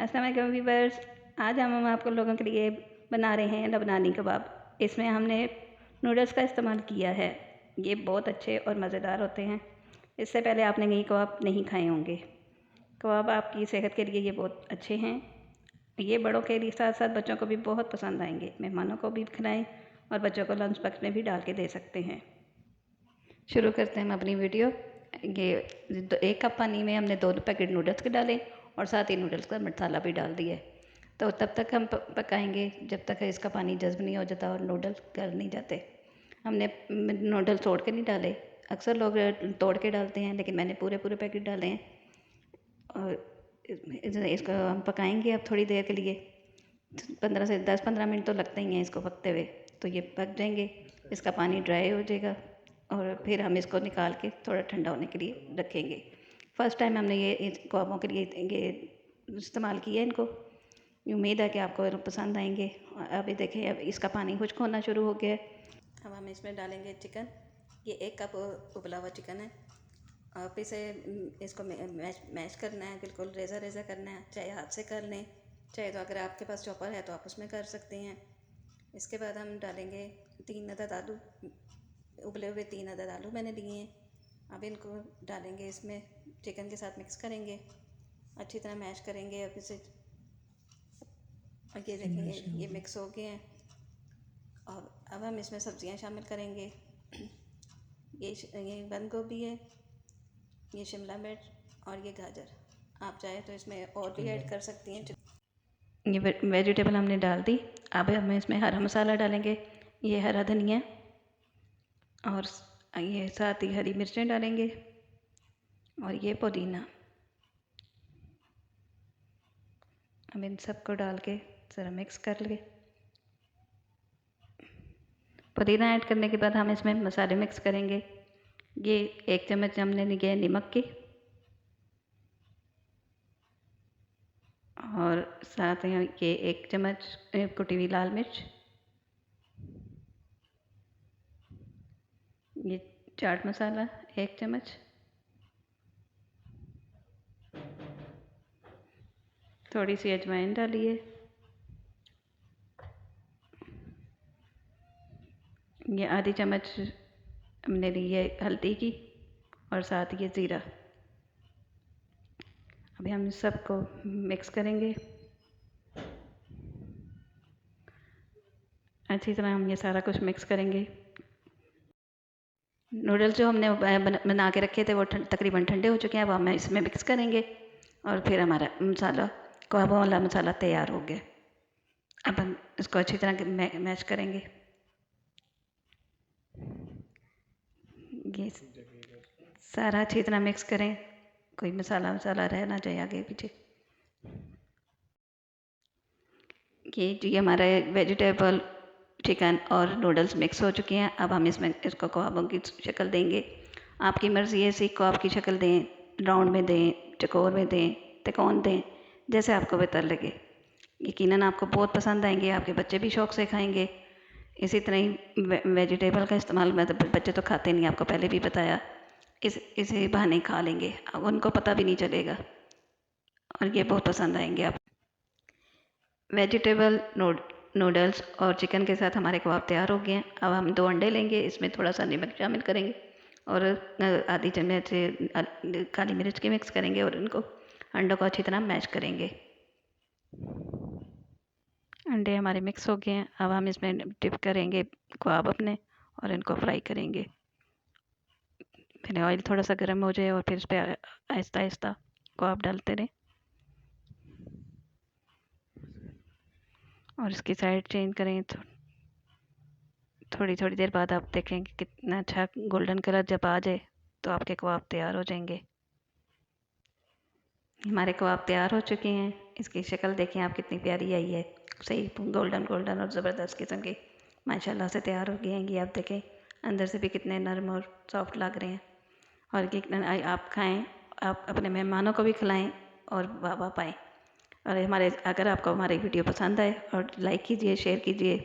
अस्सलाम वालेकुम व्यूअर्स। आज हम आपको लोगों के लिए बना रहे हैं लबनानी कबाब। इसमें हमने नूडल्स का इस्तेमाल किया है। ये बहुत अच्छे और मज़ेदार होते हैं। इससे पहले आपने ये कबाब नहीं खाए होंगे। कबाब आपकी सेहत के लिए ये बहुत अच्छे हैं। ये बड़ों के लिए साथ साथ बच्चों को भी बहुत पसंद आएंगे। मेहमानों को भी खिलाएं और बच्चों को लंच बॉक्स में भी डाल के दे सकते हैं। शुरू करते हैं हम अपनी वीडियो। ये 1 कप पानी में हमने 2 पैकेट नूडल्स के डाले और साथ ही नूडल्स का मसाला भी डाल दिया। तो तब तक हम पकाएंगे जब तक इसका पानी जज्ब नहीं हो जाता और नूडल्स गल नहीं जाते। हमने नूडल्स तोड़ के नहीं डाले। अक्सर लोग तोड़ के डालते हैं, लेकिन मैंने पूरे पैकेट डाले हैं। और इसको हम पकाएंगे अब थोड़ी देर के लिए। 15 से 10-15 मिनट तो लगते ही हैं इसको पकते हुए। तो ये पक जाएंगे, इसका पानी ड्राई हो जाएगा और फिर हम इसको निकाल के थोड़ा ठंडा होने के लिए रखेंगे। फ़र्स्ट टाइम हमने ये कबाबों के लिए ये इस्तेमाल किया है इनको। उम्मीद है कि आपको पसंद आएंगे। अभी देखें, अब इसका पानी खुश्क होना शुरू हो गया है। अब हम इसमें डालेंगे चिकन। ये 1 कप उबला हुआ चिकन है। और फिर से इसको मैश करना है, बिल्कुल रेज़ा करना है। चाहे हाथ से कर लें, चाहे तो अगर आपके पास चॉपर है तो आप उसमें कर सकते हैं। इसके बाद हम डालेंगे 3 अदद आलू। उबले हुए 3 अदद आलू मैंने लिए हैं। अब इनको डालेंगे इसमें, चिकन के साथ मिक्स करेंगे, अच्छी तरह मैश करेंगे। अब इसे ये देखेंगे, ये मिक्स हो गए हैं। और अब हम इसमें सब्जियां शामिल करेंगे। ये बंद गोभी है, ये शिमला मिर्च और ये गाजर। आप चाहे तो इसमें और भी ऐड कर सकती हैं। ये वेजिटेबल हमने डाल दी। अब हम इसमें हरा मसाला डालेंगे। ये हरा धनिया और ये साथ ही हरी मिर्चें डालेंगे और ये पुदीना। अब इन सबको डाल के ज़रा मिक्स कर ले। पुदीना ऐड करने के बाद हम इसमें मसाले मिक्स करेंगे। ये 1 चम्मच हमने लिया है नमक की, और साथ ही ये 1 चम्मच कुटी हुई लाल मिर्च, ये चाट मसाला 1 चम्मच, थोड़ी सी अजवाइन डालिए, ये आधी चम्मच हमने ली है हल्दी की, और साथ ये ज़ीरा। अभी हम सबको मिक्स करेंगे अच्छी तरह। हम ये सारा कुछ मिक्स करेंगे। नूडल्स जो हमने बना के रखे थे वो तकरीबन ठंडे हो चुके हैं। अब हम इसमें मिक्स करेंगे और फिर हमारा मसाला, कबाबों वाला मसाला तैयार हो गया। अब हम इसको अच्छी तरह मैश करेंगे। ये सारा अच्छी तरह मिक्स करें, कोई मसाला रह ना जाए आगे पीछे। ये हमारा वेजिटेबल, चिकन और नूडल्स मिक्स हो चुके हैं। अब हम इसको कबाबों की शक्ल देंगे। आपकी मर्ज़ी है, इसी कबाब की शक्ल दें, राउंड में दें, चकोर में दें, तिकोन दें, जैसे आपको बेहतर लगे। यकीनन आपको बहुत पसंद आएंगे, आपके बच्चे भी शौक़ से खाएंगे। इसी तरह ही वेजिटेबल का इस्तेमाल, मतलब बच्चे तो खाते नहीं, आपको पहले भी बताया। इसी बहाने खा लेंगे, अब उनको पता भी नहीं चलेगा और ये बहुत पसंद आएंगे आप। वेजिटेबल नूडल्स और चिकन के साथ हमारे कबाब तैयार हो गए हैं। अब हम 2 अंडे लेंगे, इसमें थोड़ा सा नमक शामिल करेंगे और आधी चम्मच से काली मिर्च की मिक्स करेंगे और इनको अंडों को अच्छी तरह मैश करेंगे। अंडे हमारे मिक्स हो गए हैं। अब हम इसमें डिप करेंगे कबाब अपने और इनको फ्राई करेंगे। फिर ऑयल थोड़ा सा गर्म हो जाए और फिर इस पर आहिस्ता आहिस्ता कबाब डालते रहें और इसकी साइड चेंज करें। तो थोड़ी देर बाद आप देखेंगे कितना अच्छा गोल्डन कलर जब आ जाए तो आपके कबाब तैयार हो जाएंगे। हमारे कबाब तैयार हो चुके हैं। इसकी शक्ल देखें आप, कितनी प्यारी आई है, सही गोल्डन और ज़बरदस्त किस्म की माशाल्लाह से तैयार हो गए हैं। ये आप देखें अंदर से भी कितने नरम और सॉफ्ट लग रहे हैं। और कितना आप खाएं, आप अपने मेहमानों को भी खिलाएं और वाह पाएँ। और अगर आपको हमारी वीडियो पसंद आए और लाइक कीजिए, शेयर कीजिए